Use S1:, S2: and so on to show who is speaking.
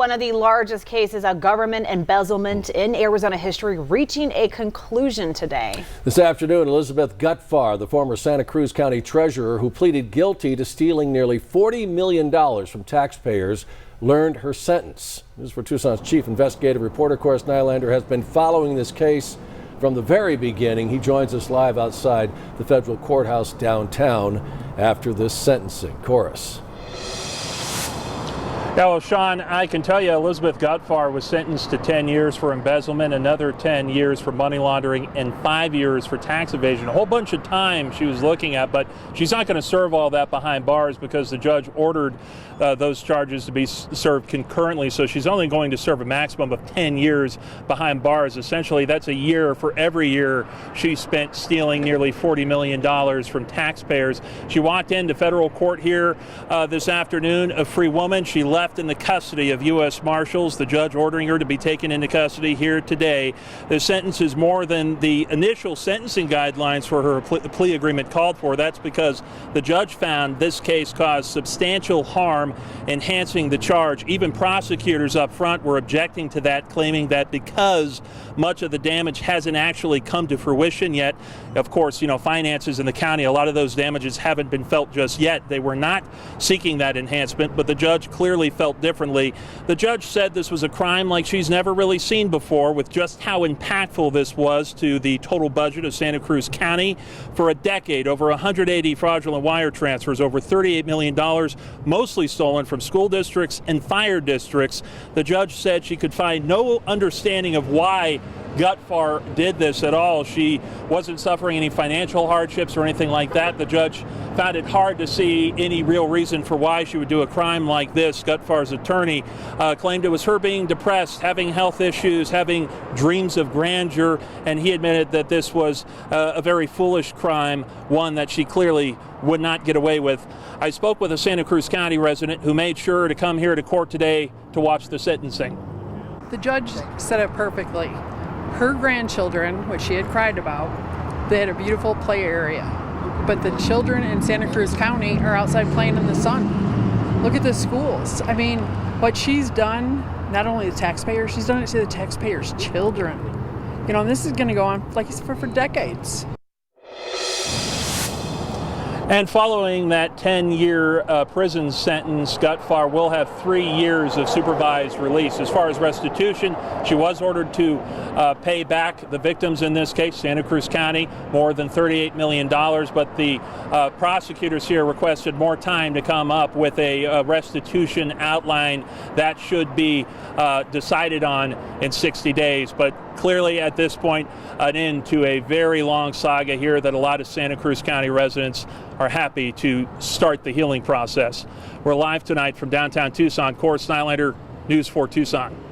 S1: One of the largest cases of government embezzlement in Arizona history reaching a conclusion today.
S2: This afternoon, Elizabeth Gutfar, the former Santa Cruz County treasurer who pleaded guilty to stealing nearly $40 million from taxpayers, learned her sentence. News 4 Tucson's chief investigative reporter, Corus Nylander, has been following this case from the very beginning. He joins us live outside the federal courthouse downtown after this sentencing. Corus.
S3: Yeah, well, Sean, I can tell you Elizabeth Gutfar was sentenced to 10 years for embezzlement, another 10 years for money laundering, and 5 years for tax evasion. A whole bunch of time she was looking at, but she's not going to serve all that behind bars because the judge ordered those charges to be served concurrently. So she's only going to serve a maximum of 10 years behind bars. Essentially, that's a year for every year she spent stealing nearly $40 million from taxpayers. She walked into federal court here this afternoon, a free woman. She left in the custody of U.S. Marshals, the judge ordering her to be taken into custody here today. The sentence is more than the initial sentencing guidelines for her plea agreement called for. That's because the judge found this case caused substantial harm, enhancing the charge. Even prosecutors up front were objecting to that, claiming that because much of the damage hasn't actually come to fruition yet. Of course, finances in the county, a lot of those damages haven't been felt just yet. They were not seeking that enhancement, but the judge clearly felt differently. The judge said this was a crime like she's never really seen before, with just how impactful this was to the total budget of Santa Cruz County. For a decade, over 180 fraudulent wire transfers, over $38 million, mostly stolen from school districts and fire districts. The judge said she could find no understanding of why Gutfar did this at all. She wasn't suffering any financial hardships or anything like that. The judge found it hard to see any real reason for why she would do a crime like this. Gutfar's attorney claimed it was her being depressed, having health issues, having dreams of grandeur, and he admitted that this was a very foolish crime, one that she clearly would not get away with. I spoke with a Santa Cruz County resident who made sure to come here to court today to watch the sentencing.
S4: The judge said it perfectly. Her grandchildren, which she had cried about, they had a beautiful play area. But the children in Santa Cruz County are outside playing in the sun. Look at the schools. I mean, what she's done, not only the taxpayers, she's done it to the taxpayers' children. And this is going to go on, like I said, for decades.
S3: And following that 10-year prison sentence, Gutfar will have 3 years of supervised release. As far as restitution, she was ordered to pay back the victims in this case, Santa Cruz County, more than $38 million. But the prosecutors here requested more time to come up with a restitution outline that should be decided on in 60 days. But clearly at this point, an end to a very long saga here that a lot of Santa Cruz County residents are happy to start the healing process. We're live tonight from downtown Tucson. Corus Nylander, News 4 Tucson.